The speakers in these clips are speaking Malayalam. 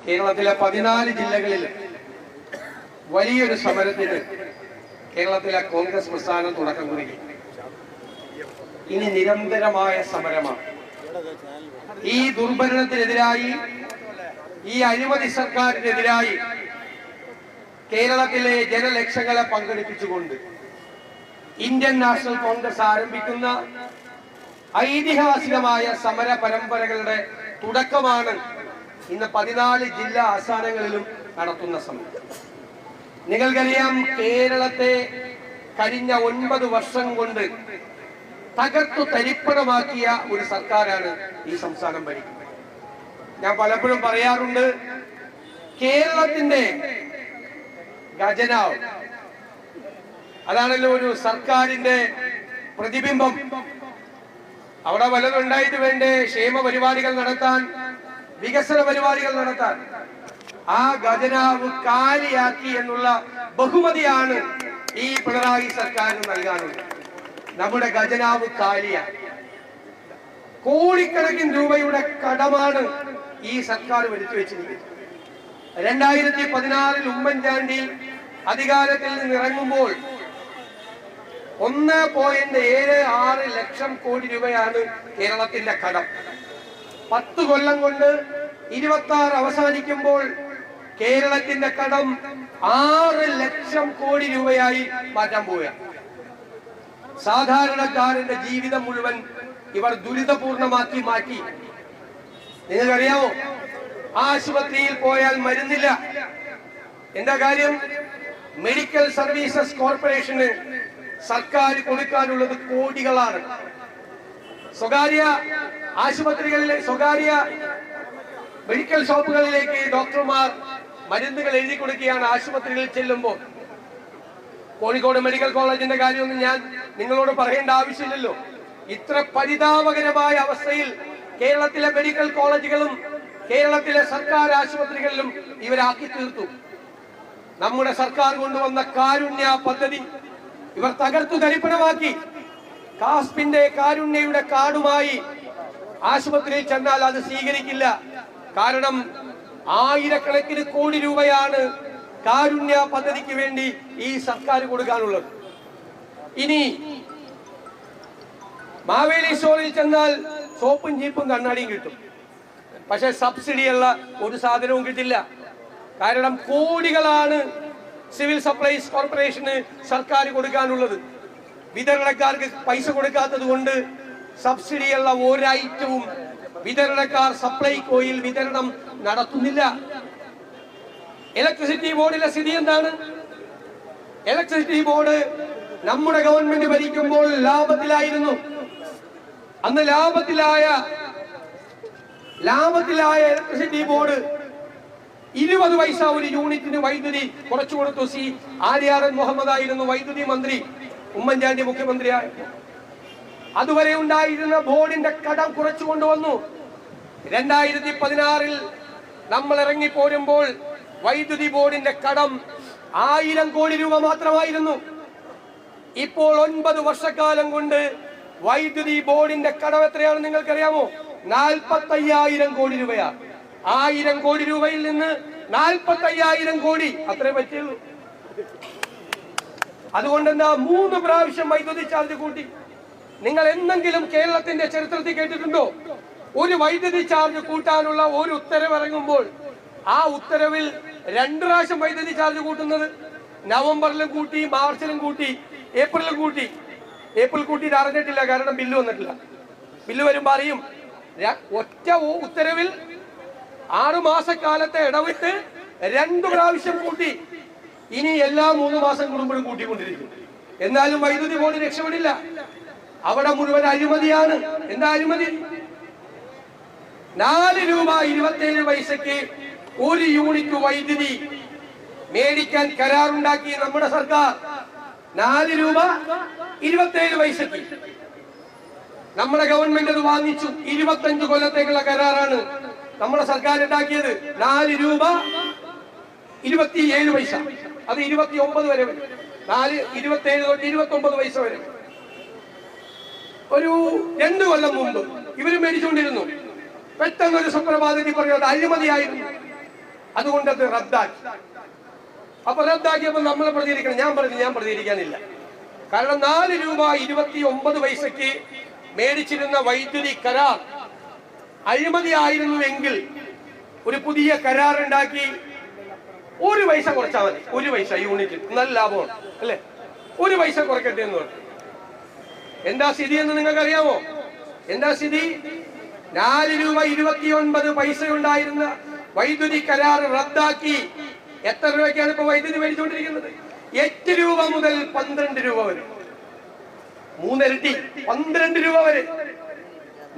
കേരളത്തിലെ 14 ജില്ലകളിൽ വലിയൊരു സമരത്തിന് കേരളത്തിലെ കോൺഗ്രസ് പ്രസ്ഥാനം തുടക്കം കുറിക്കും. ഇനി നിരന്തരമായ സമരമാണ്. ഈ ദുർഭരണത്തിനെതിരായി, ഈ അഴിമതി സർക്കാരിനെതിരായി കേരളത്തിലെ ജനലക്ഷങ്ങളെ പങ്കെടുപ്പിച്ചുകൊണ്ട് ഇന്ത്യൻ നാഷണൽ കോൺഗ്രസ് ആരംഭിക്കുന്ന ഐതിഹാസികമായ സമര പരമ്പരകളുടെ തുടക്കമാണ് ഇന്ന് 14 ജില്ലാ ആസ്ഥാനങ്ങളിലും നടത്തുന്ന സമരം. നിങ്ങൾക്കറിയാം, കേരളത്തെ കഴിഞ്ഞ 9 വർഷം കൊണ്ട് തകർത്തു തരിപ്പണമാക്കിയ ഒരു സർക്കാരാണ് ഈ സംസ്ഥാനം ഭരിക്കുന്നത്. ഞാൻ പലപ്പോഴും പറയാറുണ്ട്, കേരളത്തിന്റെ ഖജനാവ്, അതാണല്ലോ ഒരു സർക്കാരിന്റെ പ്രതിബിംബം. അവിടെ വല്ലതുണ്ടായിട്ട് വേണ്ടേ ക്ഷേമ പരിപാടികൾ നടത്താൻ, വികസന പരിപാടികൾ നടത്താൻ. ആ ഖജനാവ് കാലിയാക്കി എന്നുള്ള ബഹുമതിയാണ് ഈ പിണറായി സർക്കാരിന് നൽകാനുള്ളത്. നമ്മുടെ ഖജനാവ് കാലിയാക്കി. കോടിക്കണക്കിന് രൂപയുടെ കടമാണ് ഈ സർക്കാർ വരുത്തി വെച്ചിരിക്കുന്നത്. 2016 ഉമ്മൻചാണ്ടി അധികാരത്തിൽ നിന്ന് ഇറങ്ങുമ്പോൾ 1.76 ലക്ഷം കോടി രൂപയാണ് കേരളത്തിന്റെ കടം. 10 കൊല്ലം കൊണ്ട് 26 അവസാനിക്കുമ്പോൾ കേരളത്തിന്റെ കടം 6 ലക്ഷം കോടി രൂപയായി മാറ്റാൻ പോവുകയാണ്. സാധാരണക്കാരന്റെ ജീവിതം മുഴുവൻ ഇവർ ദുരിതപൂർണമാക്കി മാറ്റി. നിങ്ങൾക്കറിയാമോ, ആശുപത്രിയിൽ പോയാൽ മരുന്നില്ല. എന്താ കാര്യം? മെഡിക്കൽ സർവീസസ് കോർപ്പറേഷന് സർക്കാർ കൊടുക്കാനുള്ളത് കോടികളാണ്. സ്വകാര്യ ആശുപത്രികളിലെ, സ്വകാര്യ മെഡിക്കൽ ഷോപ്പുകളിലേക്ക് ഡോക്ടർമാർ മരുന്നുകൾ എഴുതി കൊടുക്കുകയാണ് ആശുപത്രികളിൽ ചെല്ലുമ്പോൾ. കോഴിക്കോട് മെഡിക്കൽ കോളേജിന്റെ കാര്യമൊന്നും ഞാൻ നിങ്ങളോട് പറയേണ്ട ആവശ്യമില്ലല്ലോ. ഇത്ര പരിതാപകരമായ അവസ്ഥയിൽ കേരളത്തിലെ മെഡിക്കൽ കോളേജുകളും കേരളത്തിലെ സർക്കാർ ആശുപത്രികളിലും ഇവരാക്കി തീർത്തു. നമ്മുടെ സർക്കാർ കൊണ്ടുവന്ന കാരുണ്യ പദ്ധതി ഇവർ തകർത്തു തരിപ്പണമാക്കി. കാസ്പിന്റെ കാരുണ്യയുടെ കാർഡുമായി ആശുപത്രിയിൽ ചെന്നാൽ അത് സ്വീകരിക്കില്ല. കാരണം ആയിരക്കണക്കിന് കോടി രൂപയാണ് കാരുണ്യ പദ്ധതിക്ക് വേണ്ടി ഈ സർക്കാർ കൊടുക്കാനുള്ളത്. ഇനി മാവേലി സ്റ്റോറിൽ ചെന്നാൽ സോപ്പും ചീപ്പും കണ്ണാടിയും കിട്ടും. പക്ഷെ സബ്സിഡിയുള്ള ഒരു സാധനവും കിട്ടില്ല. കാരണം കോടികളാണ് സിവിൽ സപ്ലൈസ് കോർപ്പറേഷന് സർക്കാർ കൊടുക്കാനുള്ളത്. വിതരണക്കാർക്ക് പൈസ കൊടുക്കാത്തത് കൊണ്ട് സബ്സിഡിയുള്ള ഒരൈറ്റവും വിതരണക്കാർ സപ്ലൈകോയിൽ വിതരണം നടത്തുന്നില്ല. ഇലക്ട്രിസിറ്റി ബോർഡിലെ സ്ഥിതി എന്താണ്? ഇലക്ട്രിസിറ്റി ബോർഡ് നമ്മുടെ ഗവൺമെന്റ് ഭരിക്കുമ്പോൾ ലാഭത്തിലായിരുന്നു. അന്ന് ലാഭത്തിലായ ഇലക്ട്രിസിറ്റി ബോർഡ് 20 പൈസ ഒരു യൂണിറ്റിന് വൈദ്യുതി കുറച്ചു കൊടുത്തു. ആര്യാടൻ മുഹമ്മദ് ആയിരുന്നു വൈദ്യുതി മന്ത്രി, ഉമ്മൻചാണ്ടി മുഖ്യമന്ത്രിയായ. അതുവരെ ഉണ്ടായിരുന്ന ബോർഡിന്റെ കടം കുറച്ചു കൊണ്ടുവന്നു. 2016 നമ്മൾ ഇറങ്ങിപ്പോരുമ്പോൾ വൈദ്യുതി ബോർഡിന്റെ കടം 1000 കോടി രൂപ മാത്രമായിരുന്നു. ഇപ്പോൾ 9 വർഷക്കാലം കൊണ്ട് വൈദ്യുതി ബോർഡിന്റെ കടം എത്രയാണ് നിങ്ങൾക്കറിയാമോ? 45,000 കോടി രൂപയാണ്. 1000 കോടി രൂപയിൽ നിന്ന് 45,000 കോടി അത്രേ പറ്റുള്ളൂ. അതുകൊണ്ട് എന്താ 3 പ്രാവശ്യം വൈദ്യുതി ചാർജ് കൂട്ടി. നിങ്ങൾ എന്തെങ്കിലും കേരളത്തിന്റെ ചരിത്രത്തിൽ കേട്ടിട്ടുണ്ടോ ഒരു വൈദ്യുതി ചാർജ് കൂട്ടാനുള്ള ഒരു ഉത്തരവ് ഇറങ്ങുമ്പോൾ ആ ഉത്തരവിൽ 2 പ്രാവശ്യം വൈദ്യുതി ചാർജ് കൂട്ടുന്നത്? നവംബറിലും കൂട്ടി, മാർച്ചിലും കൂട്ടി, ഏപ്രിലും കൂട്ടി. ഏപ്രിൽ കൂട്ടിയിട്ട് അറിഞ്ഞിട്ടില്ല, കാരണം ബില്ല് വന്നിട്ടില്ല. ബില്ല് വരുമ്പോ അറിയും. ഒറ്റ ഉത്തരവിൽ 6 മാസക്കാലത്തെ ഇടവിട്ട് 2 പ്രാവശ്യം കൂട്ടി. ഇനി എല്ലാ 3 മാസം കൂടുമ്പോഴും കൂട്ടിക്കൊണ്ടിരിക്കും. എന്നാലും വൈദ്യുതി ബോർഡ് രക്ഷപ്പെടില്ല. അവിടെ മുഴുവൻ അഴിമതിയാണ്. എന്താ അഴിമതി? 4 രൂപ 27 പൈസക്ക് ഒരു യൂണിറ്റ് വൈദ്യുതി മേടിക്കാൻ കരാറുണ്ടാക്കി നമ്മുടെ സർക്കാർ. 4 രൂപ 27 പൈസക്ക് നമ്മുടെ ഗവൺമെന്റ് അത് വാങ്ങിച്ചു. 25 കൊല്ലത്തേക്കുള്ള കരാറാണ് നമ്മുടെ സർക്കാർ ഉണ്ടാക്കിയത്. 4 രൂപ 27 പൈസ, അത് 29 വരെ വരും. 27 തൊട്ട് 29 പൈസ വരെ. ഒരു 2 കൊല്ലം മുമ്പ് ഇവര് മേടിച്ചുകൊണ്ടിരുന്നു. പെട്ടെന്നൊരു സുപ്രഭാതത്തിൽ പറയുന്നത് അഴിമതിയായിരുന്നു. അതുകൊണ്ട് അത് റദ്ദാക്കി. അപ്പൊ റദ്ദാക്കിയപ്പോൾ നമ്മൾ പ്രതികരിക്കണം. ഞാൻ പ്രതികരിക്കാനില്ല. കാരണം 4 രൂപ 29 പൈസക്ക് മേടിച്ചിരുന്ന വൈദ്യുതി കരാർ അഴിമതിയായിരുന്നുവെങ്കിൽ ഒരു പുതിയ കരാർ ഉണ്ടാക്കി 1 പൈസ കുറച്ചാൽ മതി. 1 പൈസ യൂണിറ്റ് നല്ല ലാഭമാണ് അല്ലെ? 1 പൈസ കുറയ്ക്കട്ടെ എന്ന് പറഞ്ഞു. എന്താ സ്ഥിതി എന്ന് നിങ്ങൾക്ക് അറിയാമോ? എന്താ സ്ഥിതി? 4 രൂപ 29 പൈസ ഉണ്ടായിരുന്ന വൈദ്യുതി കരാർ റദ്ദാക്കി. എത്ര രൂപയ്ക്കാണ് ഇപ്പൊ വൈദ്യുതി മേടിച്ചുകൊണ്ടിരിക്കുന്നത്? 8 രൂപ മുതൽ 12 രൂപ വരെ. 3 ഇരട്ടി 12 രൂപ വരെ.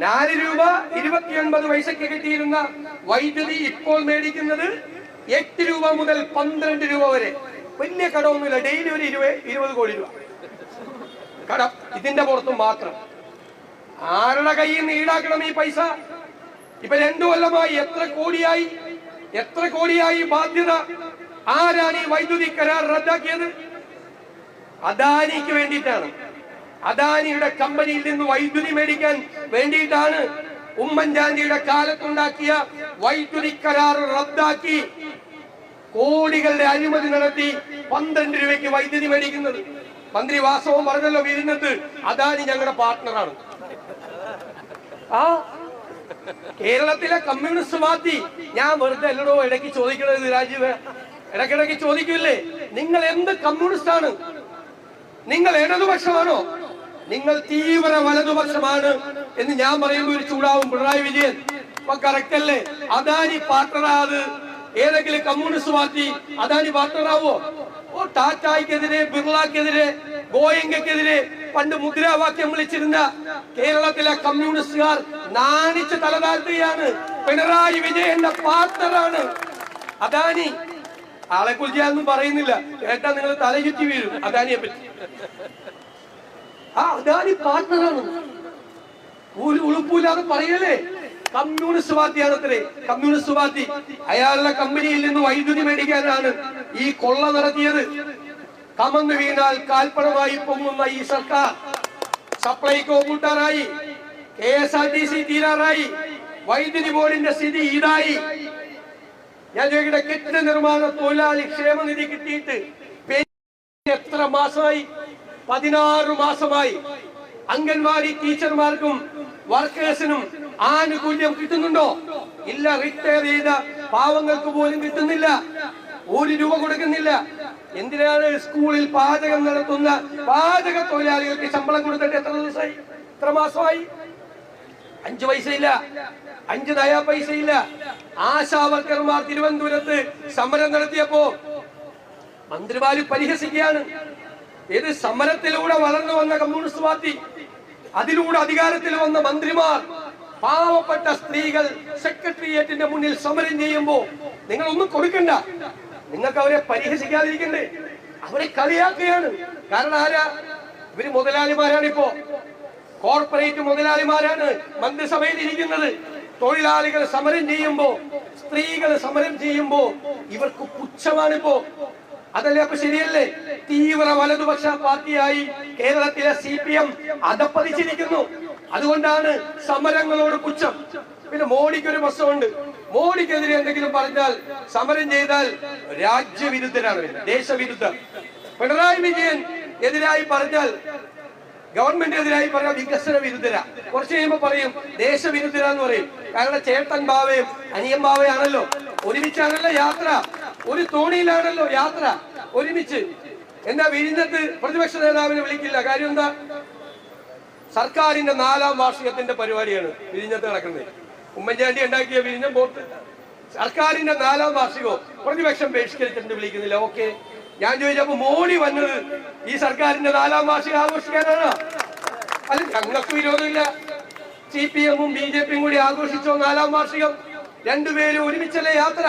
4 രൂപ 29 പൈസക്ക് കിട്ടിയിരുന്ന വൈദ്യുതി ഇപ്പോൾ മേടിക്കുന്നത് 8 രൂപ മുതൽ 12 രൂപ വരെ. വലിയ കടമൊന്നുമില്ല. ഡെയിലി ഒരു 20 കോടി രൂപ കടം ഇതിന്റെ പുറത്തും മാത്രം. ആരുടെ കയ്യിൽ നിന്ന് ഈടാക്കണം ഈ പൈസ? ഇപ്പൊ 2 കൊല്ലമായി എത്ര കോടിയായി ബാധ്യത? ആരാണ് ഈ വൈദ്യുതി കരാർ റദ്ദാക്കിയത്? അദാനിക്ക് വേണ്ടിയിട്ടാണ്. അദാനിയുടെ കമ്പനിയിൽ നിന്ന് വൈദ്യുതി മേടിക്കാൻ വേണ്ടിയിട്ടാണ് ഉമ്മൻചാണ്ടിയുടെ കാലത്തുണ്ടാക്കിയ വൈദ്യുതി കരാർ റദ്ദാക്കി കോടികളുടെ അഴിമതി നടത്തി 12 രൂപയ്ക്ക് വൈദ്യുതി മേടിക്കുന്നത്. മന്ത്രി വാസവൻ പറഞ്ഞല്ലോ വിരിഞ്ഞത്ത്, അദാനി ഞങ്ങളുടെ പാർട്ട്ണറാണ്. ആ കേരളത്തിലെ കമ്മ്യൂണിസ്റ്റ് പാർട്ടി, ഞാൻ വെറുതെ എല്ലടോ ഇടയ്ക്ക് ചോദിക്കണത് രാജീവ്, ഇടയ്ക്കിടയ്ക്ക് ചോദിക്കില്ലേ, നിങ്ങൾ എന്ത് കമ്മ്യൂണിസ്റ്റ് ആണ്? നിങ്ങൾ ഇടതുപക്ഷമാണോ? നിങ്ങൾ തീവ്ര വലതുപക്ഷമാണ് എന്ന് ഞാൻ പറയുമ്പോൾ ഒരു ചൂടാവും പിണറായി വിജയൻ. അപ്പൊ കറക്റ്റ് അല്ലേ? അദാനി പാർട്ട്ണറാത് ഏതെങ്കിലും കമ്മ്യൂണിസ്റ്റ് പാർട്ടി അദാനി പാർട്ട്ണറാവോ? ടാറ്റായ്ക്കെതിരെ, ബിർളക്കെതിരെ, ഗോയങ്കക്കെതിരെ പണ്ട് മുദ്രാവാക്യം വിളിച്ചിരുന്ന കേരളത്തിലെ കമ്മ്യൂണിസ്റ്റുകാർ നാണിച്ച് തലതാഴ്ത്തുകയാണ്. പിണറായി വിജയന്റെ പാർട്ട്ണറാണ് അദാനി. ആളെ കുറിച്ച് ഞാനൊന്നും പറയുന്നില്ല, കേട്ടാ നിങ്ങൾ തലചുറ്റി വീഴും. അദാനിയെ പറ്റി അദാനി പാർട്ട്ണറാണ്. ഒരു ഉളുപ്പില്ലാതെ പറയല്ലേ? കമ്മ്യൂണിസ്റ്റ് പാർട്ടിയാണ് അത്രേ. കമ്മ്യൂണിസ്റ്റ് പാർട്ടി അയാളുടെ കമ്പനിയിൽ നിന്ന് വൈദ്യുതി മേടിക്കാനാണ് ഈ കൊള്ള നടത്തിയത്. കമന്ന് വീണാൽ കാൽപ്പണമായി പൊങ്ങുന്ന ഈ സർക്കാർ സപ്ലൈകോ കൂട്ടാറായി, KSRTC തീരാറായി, വൈദ്യുതി ബോർഡിന്റെ സ്ഥിതി ഇതായി. ഞാൻ ചോദിക്കട്ടെ, കെട്ടിട നിർമ്മാണ തൊഴിലാളി ക്ഷേമനിധി കിട്ടിയിട്ട് എത്ര മാസമായി? 16 മാസമായി. അംഗൻവാടി ടീച്ചർമാർക്കും വർക്കേഴ്സിനും ആനുകൂല്യം കിട്ടുന്നുണ്ടോ? ഇല്ല. റിട്ടയർ ചെയ്ത പാവങ്ങൾക്ക് പോലും കിട്ടുന്നില്ല. 1 രൂപ കൊടുക്കുന്നില്ല. എന്തിനാണ് സ്കൂളിൽ പാചകം നടത്തുന്ന പാചക തൊഴിലാളികൾക്ക് ശമ്പളം കൊടുത്തിട്ട് എത്ര ദിവസമായി, എത്ര മാസമായി? 5 പൈസയില്ല, 5 നയാ പൈസയില്ല. ആശാ വർക്കർമാർ തിരുവനന്തപുരത്ത് സമരം നടത്തിയപ്പോ മന്ത്രിമാര് പരിഹസിക്കുകയാണ്. ഏത് സമരത്തിലൂടെ വളർന്നു വന്ന കമ്മ്യൂണിസ്റ്റ് പാർട്ടി, അതിലൂടെ അധികാരത്തിൽ വന്ന മന്ത്രിമാർ പാവപ്പെട്ട സ്ത്രീകൾ സെക്രട്ടേറിയറ്റിന്റെ മുന്നിൽ സമരം ചെയ്യുമ്പോ നിങ്ങൾ ഒന്നും കൊടുക്കണ്ട. നിങ്ങൾക്ക് അവരെ പരിഹസിക്കാതിരിക്കണ്ടേ? അവരെ കളിയാക്കുകയാണ്. കാരണം ആരാ? ഇവര് മുതലാളിമാരാണിപ്പോ. കോർപ്പറേറ്റ് മുതലാളിമാരാണ് മന്ത്രിസഭയിൽ ഇരിക്കുന്നത്. തൊഴിലാളികൾ സമരം ചെയ്യുമ്പോ, സ്ത്രീകൾ സമരം ചെയ്യുമ്പോ ഇവർക്ക് പുച്ഛമാണിപ്പോ. അതല്ലേ? അപ്പൊ ശരിയല്ലേ? തീവ്ര വലതുപക്ഷ പാർട്ടിയായി കേരളത്തിലെ CPM അധപ്പതിച്ചിരിക്കുന്നു. അതുകൊണ്ടാണ് സമരങ്ങളോട് പുച്ഛം. പിന്നെ മോഡിക്കൊരു പ്രശ്നമുണ്ട്. മോഡിക്കെതിരെ എന്തെങ്കിലും പറഞ്ഞാൽ, സമരം ചെയ്താൽ രാജ്യവിരുദ്ധരാണ്, ദേശവിരുദ്ധർ. പിണറായി വിജയൻ എതിരായി പറഞ്ഞാൽ, ഗവൺമെന്റിനെതിരായി പറഞ്ഞാൽ വികസന വിരുദ്ധരാ. കുറച്ച് കഴിയുമ്പോ പറയും ദേശവിരുദ്ധരാന്ന് പറയും. കാരണം ചേട്ടൻ ബാവയും അനിയൻ ബാവയാണല്ലോ, ഒരുമിച്ചാണല്ലോ യാത്ര, ഒരു തോണിയിലാണല്ലോ യാത്ര, ഒരുമിച്ച്. എന്താ വിഴിഞ്ഞത്ത് പ്രതിപക്ഷ നേതാവിനെ വിളിക്കില്ല? കാര്യം എന്താ? സർക്കാരിന്റെ 4ാം വാർഷികത്തിന്റെ പരിപാടിയാണ് വിഴിഞ്ഞത്ത് നടക്കുന്നത്. ഉമ്മൻചാണ്ടി ഉണ്ടാക്കിയ വിഴിഞ്ഞം പോർട്ട് സർക്കാരിന്റെ 4ാം വാർഷികവും പ്രതിപക്ഷം ബഹിഷ്കരിച്ചിട്ട് വിളിക്കുന്നില്ല. ഓക്കെ, ഞാൻ ചോദിച്ചപ്പോ മോഡി വന്നത് ഈ സർക്കാരിന്റെ 4ാം വാർഷികം ആഘോഷിക്കാനാണ്. അല്ല, ഞങ്ങൾക്ക് വിരോധമില്ല. CPM-ഉം BJP-യും കൂടി ആഘോഷിച്ചോ 4ാം വാർഷികം? രണ്ടുപേരും ഒരുമിച്ചല്ലേ യാത്ര?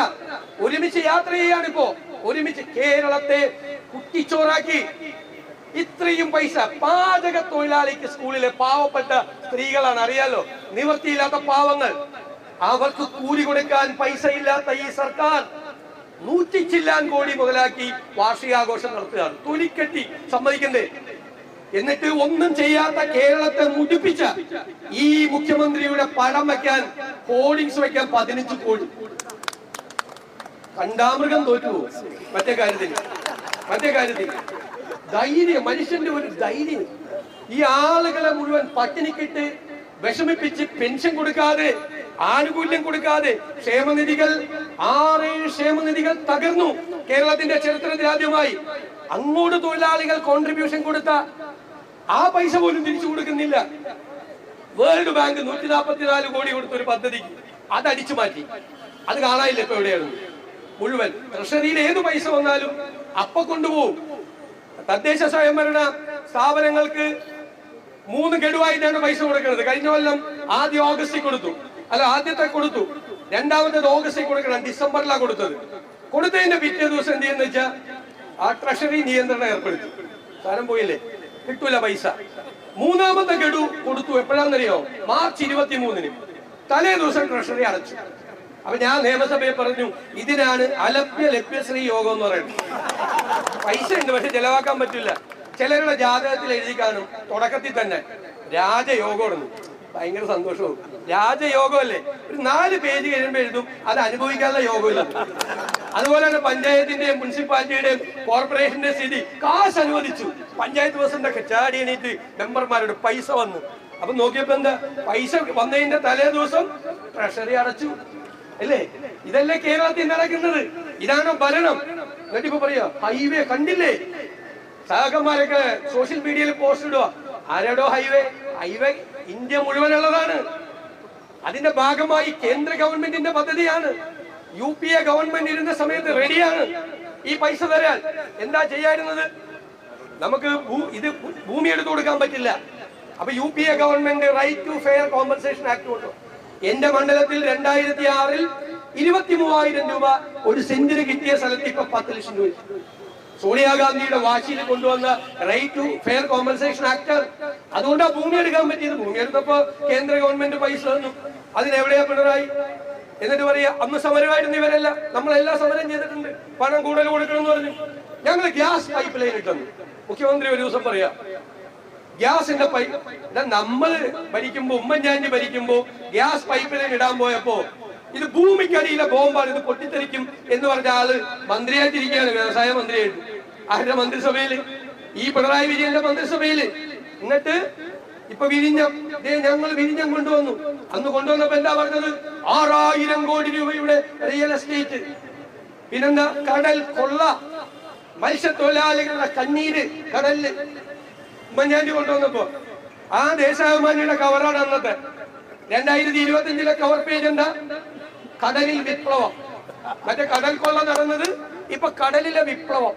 ഒരുമിച്ച് യാത്ര ചെയ്യാണിപ്പോ. ഒരുമിച്ച് കേരളത്തെ കുട്ടിച്ചോറാക്കി. ഇത്രയും പൈസ പാചക തൊഴിലാളിക്ക് സ്കൂളിലെ പാവപ്പെട്ട സ്ത്രീകളാണ്, അറിയാലോ, നിവൃത്തിയില്ലാത്ത പാവങ്ങൾ. അവർക്ക് കൂലി കൊടുക്കാൻ പൈസ ഇല്ലാത്ത ഈ സർക്കാർ 100 ചില്ലാൻ കോടി മുതലാക്കി വാർഷികാഘോഷം നടത്തുകയാണ്. തൊലിക്കെട്ടി സമ്മതിക്കണ്ടേ? എന്നിട്ട് ഒന്നും ചെയ്യാത്ത കേരളത്തെ മുടിപ്പിച്ച ഈ മുഖ്യമന്ത്രിയുടെ പടം വെക്കാൻ, ഹോർഡിങ്സ് വെക്കാൻ 15 കോടി. കണ്ടാമൃഗം തോറ്റുപോകും. മറ്റേ കാര്യത്തിൽ ധൈര്യം, മനുഷ്യന്റെ ഒരു ധൈര്യം. ഈ ആളുകളെ മുഴുവൻ പട്ടിണിക്കിട്ട് വിഷമിപ്പിച്ച് പെൻഷൻ കൊടുക്കാതെ, ആനുകൂല്യം കൊടുക്കാതെ ക്ഷേമനിധികൾ 6-7 ക്ഷേമനിധികൾ തകർന്നു. കേരളത്തിന്റെ ചരിത്രത്തിൽ ആദ്യമായി അങ്ങോട്ട് തൊഴിലാളികൾ കോൺട്രിബ്യൂഷൻ കൊടുത്ത ആ പൈസ പോലും തിരിച്ചു കൊടുക്കുന്നില്ല. വേൾഡ് ബാങ്ക് 144 കോടി കൊടുത്ത ഒരു പദ്ധതിക്ക് അത് അടിച്ചു മാറ്റി. അത് കാണാനില്ല ഇപ്പൊ എവിടെയാണ്. മുഴുവൻ ട്രഷറിയിൽ ഏത് പൈസ വന്നാലും അപ്പൊ കൊണ്ടുപോകും. തദ്ദേശ സ്വയംഭരണ സ്ഥാപനങ്ങൾക്ക് 3 ഗഡുവായിട്ടാണ് പൈസ കൊടുക്കുന്നത്. കഴിഞ്ഞ കൊല്ലം ആദ്യം ഓഗസ്റ്റിൽ കൊടുത്തു, ആദ്യത്തെ കൊടുത്തു, രണ്ടാമത്തേത് ഓഗസ്റ്റിൽ കൊടുക്കണം, ഡിസംബറിലാണ് കൊടുത്തത്. കൊടുത്തതിന്റെ പിറ്റേ ദിവസം എന്ത് ചെയ്യുന്ന വെച്ചാൽ ആ ട്രഷറി നിയന്ത്രണം ഏർപ്പെടുത്തി. സാധനം പോയില്ലേ, കിട്ടൂല പൈസ. മൂന്നാമത്തെ ഗഡു കൊടുത്തു. എപ്പോഴാണെന്നറിയോ? മാർച്ച് 23-ന്. തലേ ദിവസം ട്രഷറി അടച്ചു. അപ്പൊ ഞാൻ നിയമസഭയിൽ പറഞ്ഞു, ഇതിനാണ് അലഭ്യ ലഭ്യശ്രീ യോഗം എന്ന് പറയുന്നത്. പൈസ ഉണ്ട്, പക്ഷെ ചെലവാക്കാൻ പറ്റില്ല. ചിലരുടെ ജാതകത്തിൽ എഴുതി കാണും തുടക്കത്തിൽ തന്നെ രാജയോഗം. ഭയങ്കര സന്തോഷവും. രാജയോഗമല്ലേ, ഒരു 4 പേജ് കഴിയുമ്പോൾ എഴുതും അത് അനുഭവിക്കാനുള്ള യോഗമില്ല. അതുപോലെ തന്നെ പഞ്ചായത്തിന്റെയും മുനിസിപ്പാലിറ്റിയുടെയും കോർപ്പറേഷന്റെ സ്ഥിതി, കാശ് അനുവദിച്ചു, പഞ്ചായത്ത് പ്രസിഡന്റൊക്കെ ചാടി എണീറ്റ് മെമ്പർമാരുടെ പൈസ വന്നു. അപ്പൊ നോക്കിയപ്പോ എന്താ, പൈസ വന്നതിന്റെ തലേ ദിവസം ട്രഷറി അടച്ചു. അല്ലേ? ഇതല്ലേ കേരളത്തിൽ നടക്കുന്നത്? ഇതാണോ ഭരണം? എന്നിട്ട് ഇപ്പൊ പറയാ ഹൈവേ കണ്ടില്ലേ? സഹകന്മാരൊക്കെ സോഷ്യൽ മീഡിയയിൽ പോസ്റ്റ് ഇടുക, ആരാടോ ഹൈവേ ഇന്ത്യ മുഴുവനുള്ളതാണ്. അതിന്റെ ഭാഗമായി കേന്ദ്ര ഗവൺമെന്റിന്റെ പദ്ധതിയാണ്. UPA ഗവൺമെന്റ് ഇരുന്ന സമയത്ത് റെഡിയാണ് ഈ പൈസ തരാൻ. എന്താ ചെയ്യാറുന്നത്? നമുക്ക് ഇത് ഭൂമി എടുത്തു കൊടുക്കാൻ പറ്റില്ല. അപ്പൊ UPA government right to fair compensation act കൊണ്ടു. എന്റെ മണ്ഡലത്തിൽ 2006-ൽ 23,000 രൂപ ഒരു സെന്റിന് കിട്ടിയ സ്ഥലത്ത് ഇപ്പൊ 10 ലക്ഷം രൂപ. സോണിയാഗാന്ധിയുടെ വാശിയിൽ കൊണ്ടുവന്ന right to fair compensation act. അതുകൊണ്ടാണ് ഭൂമി എടുക്കാൻ പറ്റിയത്. ഭൂമി എടുത്തപ്പോ കേന്ദ്ര ഗവൺമെന്റ് പൈസ തന്നു. അതിനെവിടെയാ പിണറായി? എന്നിട്ട് പറയാ അന്ന് സമരമായിരുന്നു ഇവരല്ല, നമ്മളെല്ലാം സമരം ചെയ്തിട്ടുണ്ട്, പണം കൂടുതൽ കൊടുക്കണം എന്ന് പറഞ്ഞു. ഞങ്ങൾ ഗ്യാസ് പൈപ്പ് ലൈൻ ഇട്ടെന്നു മുഖ്യമന്ത്രി ഒരു ദിവസം പറയാ. ഗ്യാസിന്റെ പൈപ്പ് നമ്മൾ ഭരിക്കുമ്പോ, ഉമ്മൻചാണ്ടി ഭരിക്കുമ്പോ ഗ്യാസ് പൈപ്പ് ലൈൻ ഇടാൻ പോയപ്പോ ഇത് ഭൂമിക്കടിയിലെ ബോംബാണ്, ഇത് പൊട്ടിത്തെറിക്കും എന്ന് പറഞ്ഞ ആള് മന്ത്രിയായിട്ടിരിക്കുകയാണ്, വ്യവസായ മന്ത്രിയായിട്ട്. ആരുടെ മന്ത്രിസഭയില്? ഈ പിണറായി വിജയന്റെ മന്ത്രിസഭയില്. എന്നിട്ട് ഇപ്പൊ ഞങ്ങൾ വിഴിഞ്ഞം കൊണ്ടുവന്നു. അന്ന് കൊണ്ടുവന്നപ്പോ എന്താ പറഞ്ഞത്? 6,000 കോടി രൂപയുടെ റിയൽ എസ്റ്റേറ്റ്. പിന്നെന്താ? കടൽ കൊള്ള, മത്സ്യത്തൊഴിലാളികളുടെ കണ്ണീര് കടലില്. ഉമ്മൻചാണ്ടി കൊണ്ടുവന്നപ്പോ ആ ദേശാഭിമാനിയുടെ കവറാണ് അന്നത്തെ. 2025-ലെ കവർ പേജ് എന്താ? കടലിൽ വിപ്ലവം. മറ്റേ കടൽ കൊള്ള നടന്നത് ഇപ്പൊ കടലിലെ വിപ്ലവം.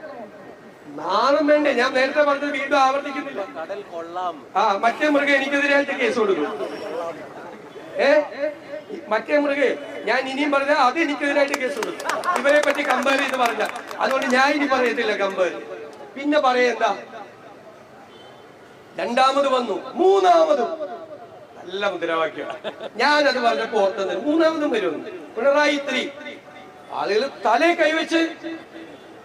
നാണം വേണ്ടേ? ഞാൻ നേരത്തെ പറഞ്ഞത് വീണ്ടും ആവർത്തിക്കുന്നില്ല. മറ്റേ മൃഗം എനിക്കെതിരായിട്ട് കേസ് കൊടുക്കും. മറ്റേ മൃഗേ ഞാൻ ഇനിയും പറഞ്ഞാൽ അത് എനിക്കെതിരായിട്ട് കേസ് കൊടുക്കും. ഇവരെ പറ്റി കമ്പയർ ചെയ്ത് പറഞ്ഞ, അതുകൊണ്ട് ഞാൻ ഇനി പറയത്തില്ല കമ്പയർ. പിന്നെ പറയെന്താ? രണ്ടാമത് വന്നു, മൂന്നാമതും നല്ല മുദ്രാവാക്യം. ഞാനത് പറഞ്ഞപ്പോ ഓർത്തത് മൂന്നാമതും വരുമെന്ന്. പിണറായി 3. ആളുകൾ തലേ കൈവച്ച്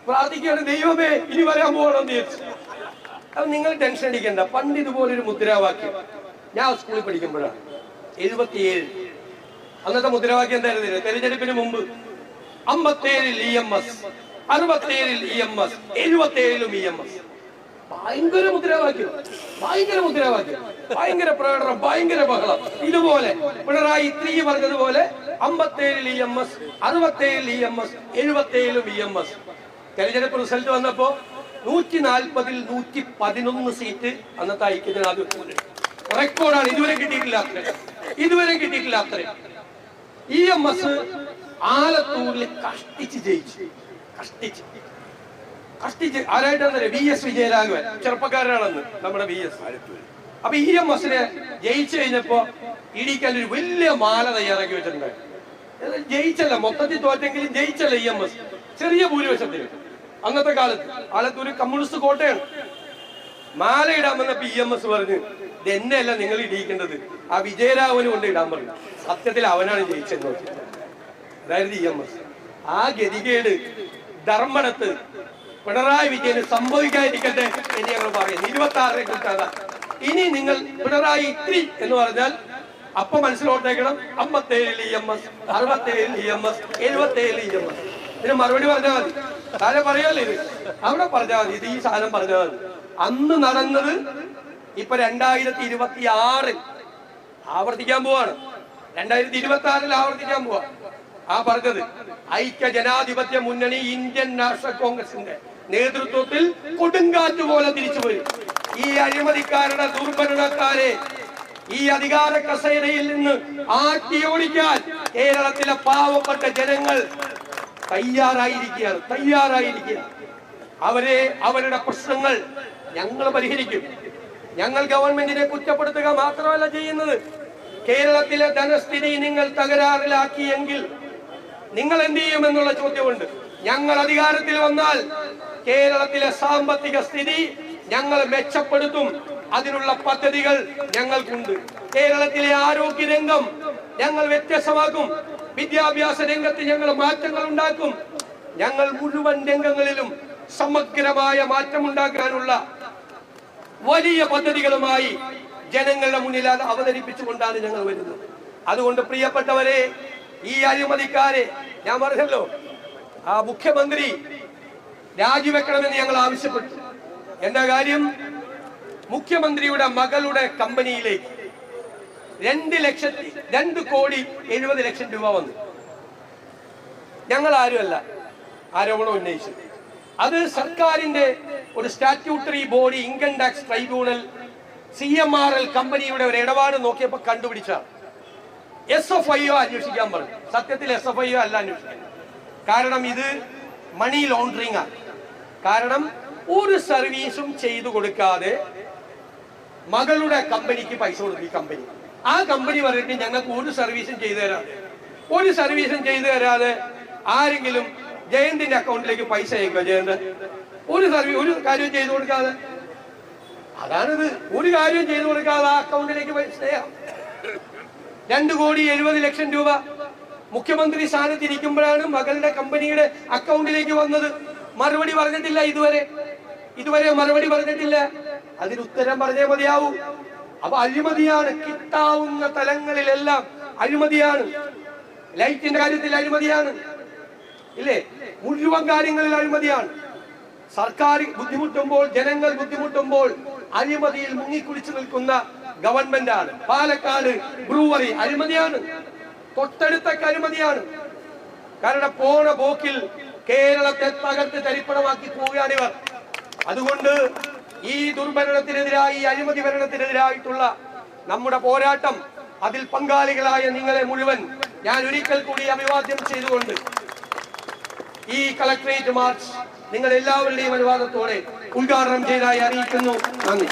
പ്രാർത്ഥിക്കുകയാണ്, ദൈവമേ ഇനി വരാൻ പോകണമെന്ന് വിചാരിച്ചു. അത് നിങ്ങൾ ടെൻഷൻ അടിക്കണ്ട. പണ്ട് ഇതുപോലൊരു മുദ്രാവാക്യം ഞാൻ സ്കൂളിൽ പഠിക്കുമ്പോഴാണ് 77. അന്നത്തെ മുദ്രാവാക്യം എന്തായിരുന്നില്ല? തെരഞ്ഞെടുപ്പിന് മുമ്പ് 57-ൽ EMS, 67-ൽ EMS, 77-ലും EMS. ഭയങ്കര മുദ്രാവാക്യം, ഭയങ്കര പ്രകടനം, ഭയങ്കര ബഹളം. ഇതുപോലെ പിണറായി 3 പറഞ്ഞതുപോലെ 57-ൽ EMS, 67-ൽ EMS, 77-ലും EMS. തെരഞ്ഞെടുപ്പ് റിസൾട്ട് വന്നപ്പോ 140-ൽ 111 സീറ്റ് അന്നത്തെ ഐക്യജനാധിപത്യ റെക്കോർഡാണ്. ഇതുവരെ കിട്ടിയിട്ടില്ല അത്ര. EMS ആലത്തൂരിൽ കഷ്ടിച്ച് ജയിച്ചു. ആരായിട്ടാണ്? VS വിജയരാഘവൻ, ചെറുപ്പക്കാരനാണെന്ന് നമ്മുടെ VS. അപ്പൊ EMSനെ ജയിച്ചു കഴിഞ്ഞപ്പോ ഇടിക്കാൻ ഒരു വലിയ മാല തയ്യാറാക്കി വെച്ചിട്ടുണ്ട്. ജയിച്ചല്ല, മൊത്തത്തിൽ തോറ്റെങ്കിലും ജയിച്ചല്ല EMS, ചെറിയ ഭൂരിപക്ഷത്തിന്. അന്നത്തെ കാലത്ത് ആലത്തൂര് കമ്മ്യൂണിസ്റ്റ് കോട്ടയാണ്. മാല ഇടാൻ വന്നപ്പോ EMS പറഞ്ഞു, ഇത് എന്നെയല്ല നിങ്ങൾ ഇടിയിക്കേണ്ടത്, ആ വിജയരാഘവന് കൊണ്ട് ഇടാൻ പറഞ്ഞു. സത്യത്തിൽ അവനാണ് ജയിച്ചെന്ന്. അതായത് EMS. ആ ഗതികേട് ധർമ്മടത്ത് പിണറായി വിജയന് സംഭവിക്കാതിരിക്കട്ടെ എന്ന് ഞങ്ങൾ പറയുന്നു. 26-നെ കുറിച്ചാണ്. ഇനി നിങ്ങൾ പിണറായി 3 എന്ന് പറഞ്ഞാൽ അപ്പൊ മനസ്സിലോട്ടേക്കണം 57-ൽ EMS, 67-ൽ EMS, 77-ൽ EMS. ഇതിന് മറുപടി പറഞ്ഞാൽ മതി. താഴെ പറയുമല്ലോ ഇത്, അവിടെ പറഞ്ഞാൽ മതി. ഇത് ഈ സാധനം പറഞ്ഞാൽ മതി. അന്ന് നടന്നത് ഇപ്പൊ 2026 ആവർത്തിക്കാൻ പോവാണ്. 2026 ആവർത്തിക്കാൻ പോവാ. ആ പറഞ്ഞത് ഐക്യ ജനാധിപത്യ മുന്നണി ഇന്ത്യൻ നാഷണൽ കോൺഗ്രസിന്റെ നേതൃത്വത്തിൽ കൊടുങ്കാറ്റ് പോലെ തിരിച്ചു വരും. ഈ അഴിമതിക്കാരുടെ ദുർഭരണക്കാരെ ഈ അധികാര കസേരയിൽ നിന്ന് ആട്ടിയോടിക്കാൻ കേരളത്തിലെ പാവപ്പെട്ട ജനങ്ങൾ തയ്യാറായിരിക്കുകയാണ്. അവരുടെ പ്രശ്നങ്ങൾ ഞങ്ങൾ പരിഹരിക്കും. ഞങ്ങൾ ഗവൺമെന്റിനെ കുറ്റപ്പെടുത്തുക മാത്രമല്ല ചെയ്യുന്നത്. കേരളത്തിലെ ധനസ്ഥിതി നിങ്ങൾ തകരാറിലാക്കിയെങ്കിൽ നിങ്ങൾ എന്ത് ചെയ്യുമെന്നുള്ള ചോദ്യമുണ്ട്. ഞങ്ങൾ അധികാരത്തിൽ വന്നാൽ കേരളത്തിലെ സാമ്പത്തിക സ്ഥിതി ഞങ്ങൾ മെച്ചപ്പെടുത്തും. അതിനുള്ള പദ്ധതികൾ ഞങ്ങൾക്കുണ്ട്. കേരളത്തിലെ ആരോഗ്യ രംഗം ഞങ്ങൾ വ്യത്യസ്തമാക്കും. വിദ്യാഭ്യാസ രംഗത്ത് ഞങ്ങൾ മാറ്റങ്ങൾ ഉണ്ടാക്കും. ഞങ്ങൾ മുഴുവൻ രംഗങ്ങളിലും സമഗ്രമായ മാറ്റമുണ്ടാക്കാനുള്ള വലിയ പദ്ധതികളുമായി ജനങ്ങളുടെ മുന്നിൽ അത് അവതരിപ്പിച്ചുകൊണ്ടാണ് ഞങ്ങൾ വരുന്നത്. അതുകൊണ്ട് പ്രിയപ്പെട്ടവരെ, ഈ അഴിമതിക്കാരെ ഞാൻ പറഞ്ഞല്ലോ, ആ മുഖ്യമന്ത്രി രാജിവെക്കണമെന്ന് ഞങ്ങൾ ആവശ്യപ്പെട്ടു. എന്താ കാര്യം? മുഖ്യമന്ത്രിയുടെ മകളുടെ കമ്പനിയിലേക്ക് 2,70,00,000 രൂപ വന്നു. ഞങ്ങൾ ആരുമല്ല ആരോപണം ഉന്നയിച്ചു. അത് സർക്കാരിന്റെ ഒരു statutory body income tax tribunal CMRL കമ്പനിയുടെ ഒരു ഇടപാട് നോക്കിയപ്പോൾ കണ്ടുപിടിച്ച SFIO അന്വേഷിക്കാൻ പറഞ്ഞു. സത്യത്തിൽ SFIO അല്ല അന്വേഷിക്കാൻ. കാരണം ഇത് മണി ലോണ്ടറിംഗ് ആണ്. കാരണം ഒരു സർവീസും ചെയ്തു കൊടുക്കാതെ മകളുടെ കമ്പനിക്ക് പൈസ കൊടുത്തു. ഈ കമ്പനി, ആ കമ്പനി പറഞ്ഞിട്ട് ഞങ്ങൾക്ക് ഒരു സർവീസും ചെയ്തു തരാതെ ആരെങ്കിലും ജയന്തിന്റെ അക്കൗണ്ടിലേക്ക് പൈസ അയക്കുക? ജയന്ത് ഒരു കാര്യം ചെയ്തു കൊടുക്കാതെ, അതാണിത്. ഒരു കാര്യം ചെയ്തു കൊടുക്കാതെ ആ അക്കൗണ്ടിലേക്ക് പൈസ 2,70,00,000 രൂപ മുഖ്യമന്ത്രി സ്ഥാനത്ത് ഇരിക്കുമ്പോഴാണ് മകളുടെ കമ്പനിയുടെ അക്കൗണ്ടിലേക്ക് വന്നത്. മറുപടി പറഞ്ഞിട്ടില്ല ഇതുവരെ മറുപടി പറഞ്ഞിട്ടില്ല. അതിന് ഉത്തരം പറഞ്ഞേ മതിയാവൂ. അപ്പൊ അഴിമതിയാണ്. കിട്ടാവുന്ന തലങ്ങളിലെല്ലാം അഴിമതിയാണ്. ലൈറ്റിന്റെ കാര്യത്തിൽ അഴിമതിയാണ്, ഇല്ലേ? മുഴുവൻ കാര്യങ്ങളിൽ അഴിമതിയാണ്. സർക്കാർ ബുദ്ധിമുട്ടുമ്പോൾ, ജനങ്ങൾ ബുദ്ധിമുട്ടുമ്പോൾ അഴിമതിയിൽ മുങ്ങിക്കുളിച്ചു നിൽക്കുന്ന ഗവൺമെന്റ് ആണ്. പാലക്കാട് ബ്രൂവറി അഴിമതിയാണ്, തൊട്ടടുത്തൊക്കെ അഴിമതിയാണ്. കാരണം പോണ പോക്കിൽ കേരളത്തെ തകർത്ത് തരിപ്പണമാക്കി പോവുകയാണിവർ. അതുകൊണ്ട് ഈ ദുർഭരണത്തിനെതിരായി, ഈ അഴിമതി ഭരണത്തിനെതിരായിട്ടുള്ള നമ്മുടെ പോരാട്ടം, അതിൽ പങ്കാളികളായ നിങ്ങളെ മുഴുവൻ ഞാൻ ഒരിക്കൽ കൂടി അഭിവാദ്യം ചെയ്തുകൊണ്ട് ഈ കളക്ടറേറ്റ് മാർച്ച് നിങ്ങൾ എല്ലാവരുടെയും അനുവാദത്തോടെ ഉദ്ഘാടനം ചെയ്തതായി അറിയിക്കുന്നു. നന്ദി.